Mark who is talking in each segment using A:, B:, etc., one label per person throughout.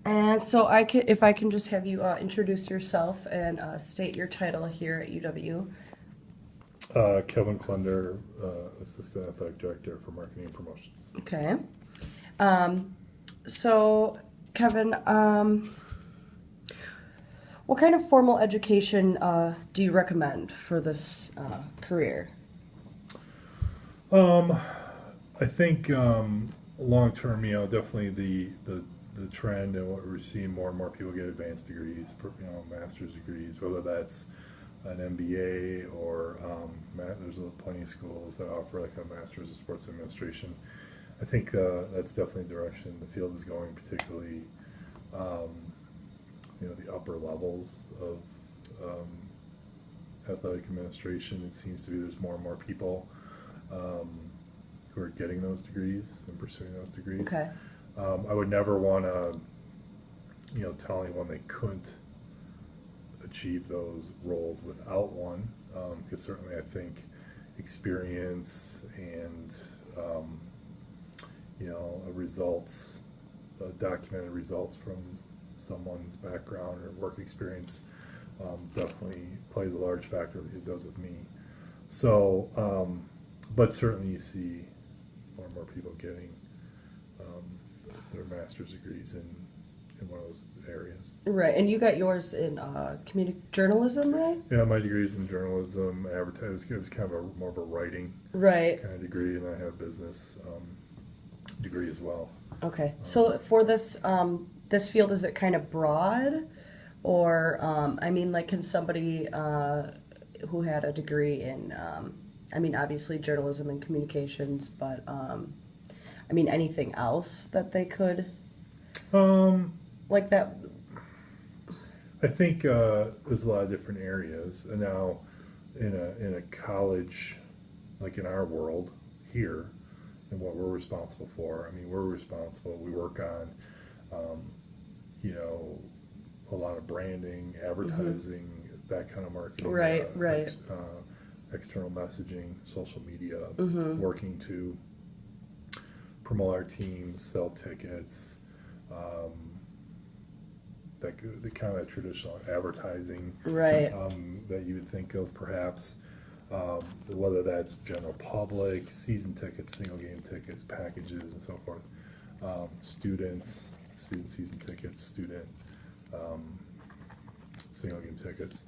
A: And so if I can just have you introduce yourself and state your title here at UW.
B: Kevin Klender, Assistant Athletic Director for Marketing and Promotions.
A: Okay. So, Kevin, what kind of formal education do you recommend for this career?
B: I think long term, definitely the trend and what we're seeing more and more people get advanced degrees, master's degrees, whether that's an MBA or there's plenty of schools that offer like a master's of sports administration. I think that's definitely the direction the field is going, particularly the upper levels of athletic administration. It seems to be there's more and more people who are getting those degrees and pursuing those degrees.
A: Okay.
B: I would never want to, tell anyone they couldn't achieve those roles without one, because certainly I think experience and results, documented results from someone's background or work experience definitely plays a large factor, at least it does with me. So, but certainly you see more and more people getting their master's degrees in one of those areas.
A: Right, and you got yours in journalism, right?
B: Yeah, my degree is in journalism, advertising. It was kind of more of a writing
A: right
B: kind of degree, and I have a business degree as well.
A: Okay, so for this this field, is it kind of broad, or like can somebody who had a degree in obviously journalism and communications, but anything else that they could like that?
B: I think there's a lot of different areas, and now in a college, like in our world here, and what we're responsible for. We work on a lot of branding, advertising, that kind of marketing,
A: right.
B: External messaging, social media, working to promote our teams, sell tickets, the kind of traditional advertising,
A: right.
B: that you would think of perhaps, whether that's general public, season tickets, single game tickets, packages, and so forth, student season tickets, student single game tickets.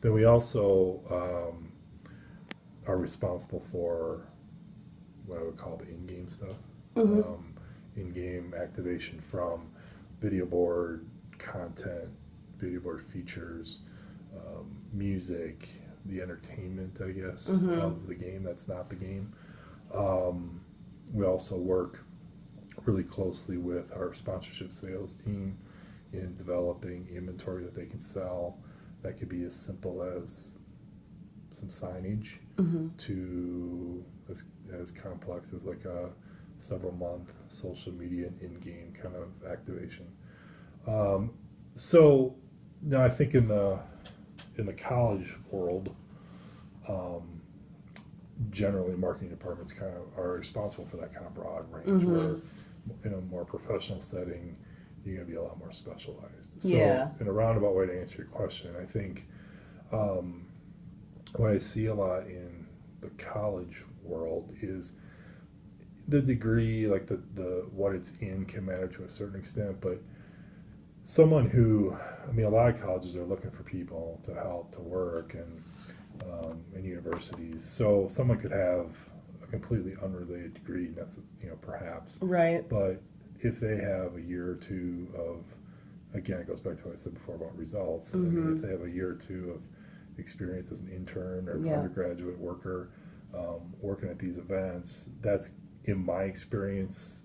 B: Then we also are responsible for what I would call the in-game stuff, in-game activation from video board content, video board features, music, the entertainment, I guess, of the game that's not the game. We also work really closely with our sponsorship sales team in developing inventory that they can sell. That could be as simple as some signage to as complex as like a several month social media and in-game kind of activation. So now I think in the college world, generally marketing departments kind of are responsible for that kind of broad range, where in a more professional setting you're going to be a lot more specialized. So in a roundabout way to answer your question, I think what I see a lot in the college world is the degree, like the what it's in can matter to a certain extent, but someone who, a lot of colleges are looking for people to help to work and universities. So someone could have a completely unrelated degree, perhaps.
A: Right.
B: But if they have a year or two of, again, it goes back to what I said before about results. If they have a year or two of experience as an intern or undergraduate worker working at these events, that's, in my experience,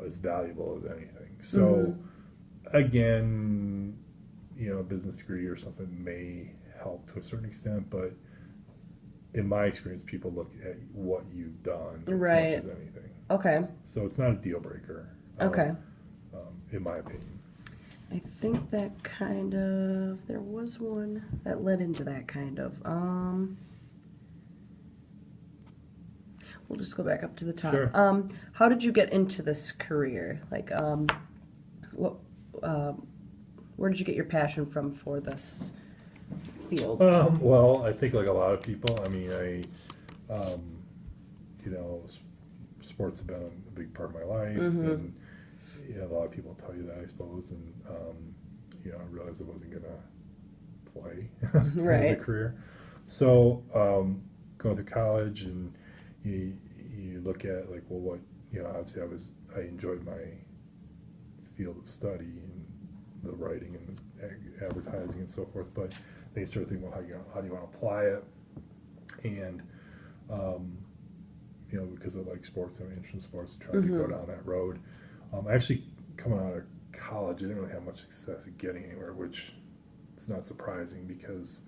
B: as valuable as anything. So again, a business degree or something may help to a certain extent, but in my experience, people look at what you've done as much as anything.
A: Okay.
B: So it's not a deal breaker. In my opinion.
A: I think that there was one that led into that kind of. we'll just go back up to the top.
B: Sure.
A: How did you get into this career? Like, what, where did you get your passion from for this field?
B: Well, I think like a lot of people, I mean, you know, sports have been a big part of my life, and you know, a lot of people tell you that, I suppose, and you know, I realized I wasn't gonna play as a
A: Right.
B: career. So going through college, and you look at like, well, what, you know, obviously I enjoyed my field of study and the writing and the advertising and so forth, but then you start thinking, well, how do you want to apply it? And you know, because I like sports, I'm interested in sports, trying to go down that road. Actually, coming out of college, I didn't really have much success at getting anywhere, which is not surprising because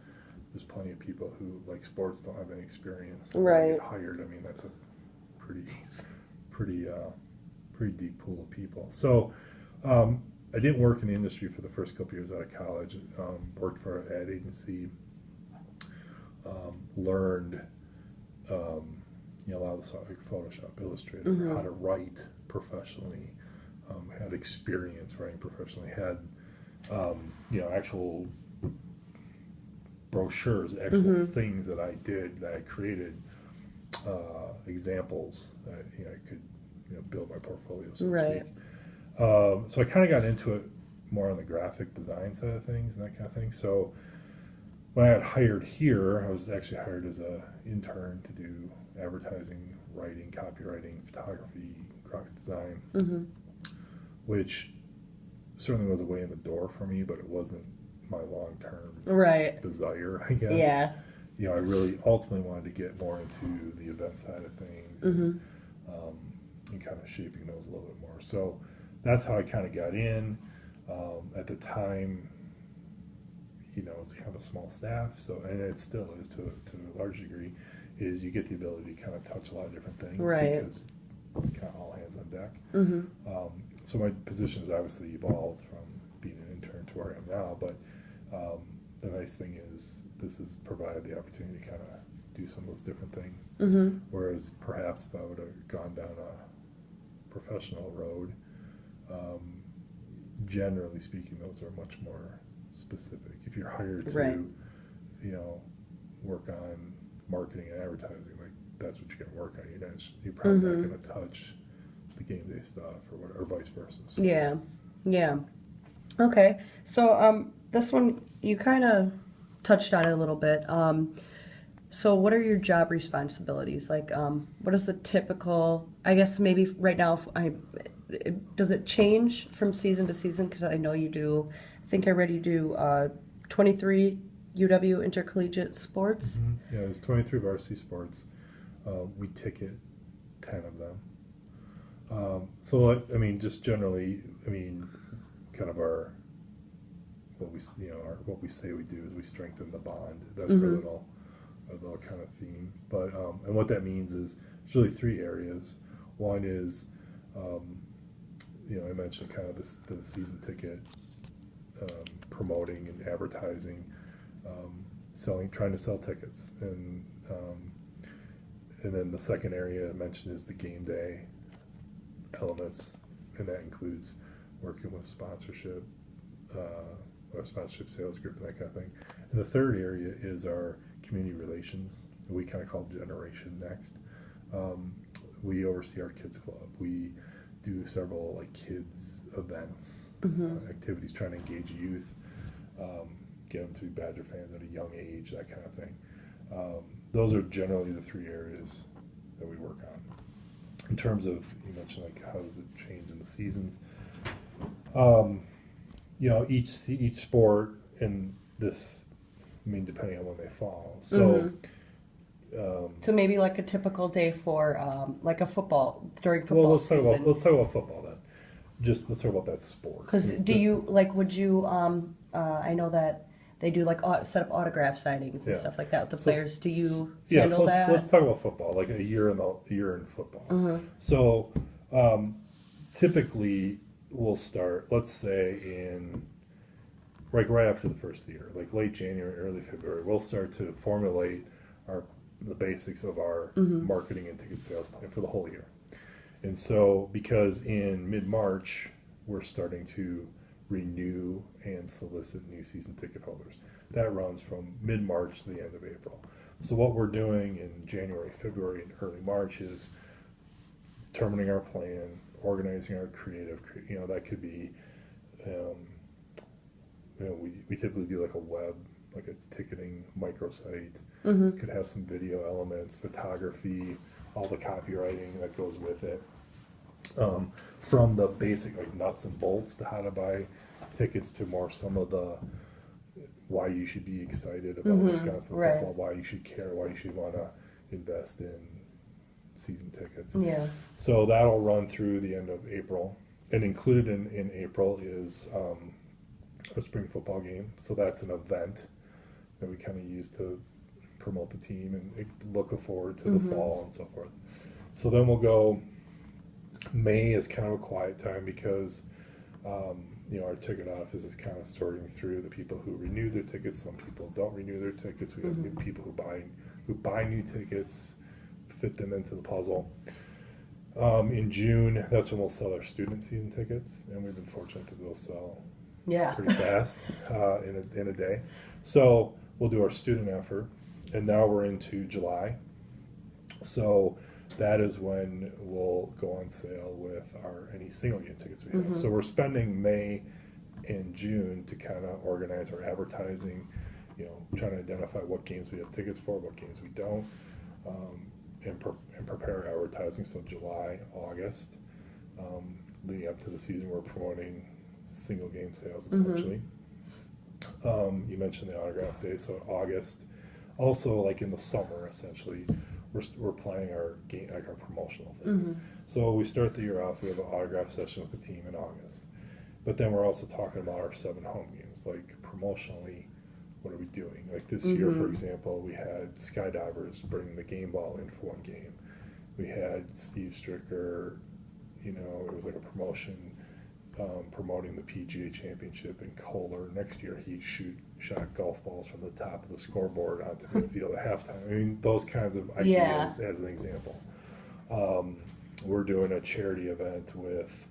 B: there's plenty of people who like sports, don't have any experience, and
A: Right.
B: get hired. I mean, that's a pretty pretty deep pool of people. So I didn't work in the industry for the first couple years out of college. Worked for an ad agency. Learned you know, a lot of the stuff like Photoshop, Illustrator, how to write professionally. Had experience writing professionally. Had you know, actual brochures, actual things that I did, that I created, examples that, you know, I could, you know, build my portfolio, so to
A: Right.
B: speak. So I kind of got into it more on the graphic design side of things and that kind of thing. So when I got hired here, I was actually hired as an intern to do advertising, writing, copywriting, photography, graphic design, which certainly was a way in the door for me, but it wasn't my long-term
A: Right.
B: desire, I guess.
A: Yeah.
B: You know, I really ultimately wanted to get more into the event side of things, and kind of shaping those a little bit more. So that's how I kind of got in. At the time, you know, it's kind of a small staff, so, and it still is to a large degree, is you get the ability to kind of touch a lot of different things,
A: Right.
B: because it's kind of all hands on deck. So my position has obviously evolved from being an intern to where I am now, but the nice thing is this has provided the opportunity to kind of do some of those different things. Whereas perhaps if I would have gone down a professional road, generally speaking, those are much more specific. If you're hired to,
A: Right.
B: you know, work on marketing and advertising, like that's what you're going to work on. You're probably not going to touch the game day stuff or whatever, or vice versa. So,
A: Yeah. Yeah. Okay. So this one you kind of touched on it a little bit. So what are your job responsibilities? Like what is the typical, I guess maybe right now does it change from season to season? Because I know you do, I think I read you do 23 UW intercollegiate sports.
B: Yeah, there's 23 varsity sports. We ticket 10 of them. So I mean, just generally, I mean, kind of what we say we do is we strengthen the bond. That's our little kind of theme. But and what that means is it's really three areas. One is you know, I mentioned kind of the season ticket, promoting and advertising, trying to sell tickets, and then the second area I mentioned is the game day elements, and that includes working with sponsorship, or sponsorship sales group, and that kind of thing. And the third area is our community relations. We kind of call Generation Next. We oversee our kids club. We do several like kids events, activities, trying to engage youth, get them to be Badger fans at a young age, that kind of thing. Those are generally the three areas that we work on. In terms of, you mentioned like how does it change in the seasons? You know, each sport in this, I mean, depending on when they fall. So.
A: So maybe like a typical day for like a football during football
B: Well,
A: season.
B: let's talk about football then. Just let's talk about that sport.
A: Because
B: It's
A: do
B: di-
A: you like? Would you? I know that they do like set up autograph signings and
B: Yeah.
A: stuff like that with the
B: So-
A: players. Do you
B: Yeah,
A: handle
B: so
A: that?
B: let's talk about football, like a year in football. So typically we'll start, let's say in like right after the first year, like late January, early February, we'll start to formulate our the basics of our marketing and ticket sales plan for the whole year. And so, because in mid-March, we're starting to renew and solicit new season ticket holders. That runs from mid-March to the end of April. So what we're doing in January, February, and early March is determining our plan, organizing our creative. That could be, we typically do like a web, like a ticketing microsite. Could have some video elements, photography, all the copywriting that goes with it. From the basic like nuts and bolts to how to buy tickets to more some of the why you should be excited about Wisconsin
A: right.
B: football, why you should care, why you should want to invest in season tickets.
A: Yeah.
B: So that'll run through the end of April. And included in April is a spring football game. So that's an event that we kind of use to promote the team and look forward to the fall and so forth. So then we'll go, May is kind of a quiet time because our ticket office is kind of sorting through the people who renew their tickets. Some people don't renew their tickets. We have new people who buy new tickets, fit them into the puzzle. In June, that's when we'll sell our student season tickets, and we've been fortunate that they'll sell pretty fast in a day. So we'll do our student effort, and now we're into July. So that is when we'll go on sale with any single game tickets we have. So we're spending May and June to kind of organize our advertising, trying to identify what games we have tickets for, what games we don't, and prepare advertising. So July, August, leading up to the season, we're promoting single game sales essentially. You mentioned the autograph day, so August. Also, like in the summer, essentially, we're planning our game, like our promotional things. So we start the year off. We have an autograph session with the team in August, but then we're also talking about our 7 home games. Like promotionally, what are we doing? Like this year, for example, we had Skydivers bringing the game ball in for one game. We had Steve Stricker. It was like a promotion. Promoting the PGA Championship in Kohler. Next year, he shot golf balls from the top of the scoreboard onto midfield at halftime. I mean, those kinds of ideas as an example. We're doing a charity event with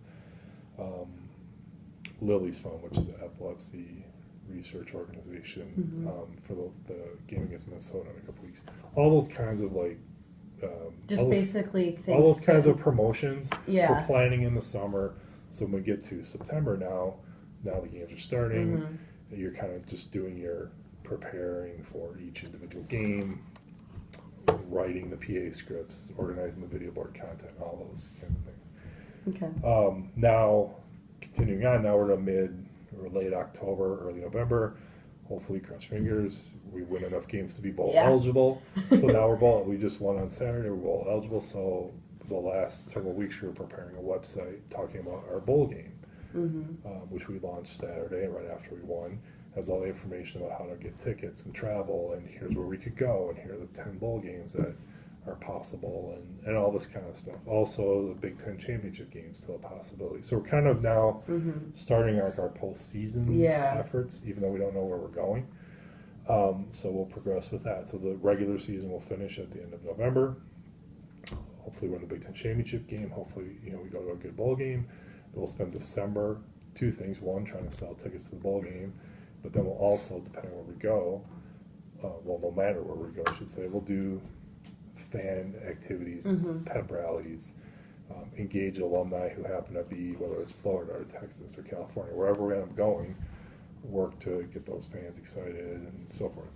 B: Lily's Fund, which is an epilepsy research organization, for the game against Minnesota in a couple weeks. All those kinds of
A: just basically things.
B: All those kinds of promotions.
A: Yeah.
B: We're planning in the summer. So when we get to September now the games are starting, you're kind of just doing your preparing for each individual game, writing the PA scripts, organizing the video board content, all those kinds of things.
A: Okay.
B: Now, continuing on, now we're to mid or late October, early November. Hopefully, cross fingers, we win enough games to be bowl eligible. So now we just won on Saturday, we're bowl eligible. So the last several weeks we were preparing a website talking about our bowl game, which we launched Saturday right after we won. Has all the information about how to get tickets and travel, and here's where we could go, and here are the 10 bowl games that are possible, and all this kind of stuff. Also, the Big Ten championship games still a possibility. So we're kind of now starting our postseason efforts, even though we don't know where we're going. So we'll progress with that. So the regular season will finish at the end of November. Hopefully win the Big Ten championship game. Hopefully, we go to a good bowl game. Then we'll spend December, 2 things. One, trying to sell tickets to the bowl game. But then we'll also, depending on where we go, no matter where we go, I should say, we'll do fan activities, pep rallies, engage alumni who happen to be, whether it's Florida or Texas or California, wherever we end up going, work to get those fans excited and so forth.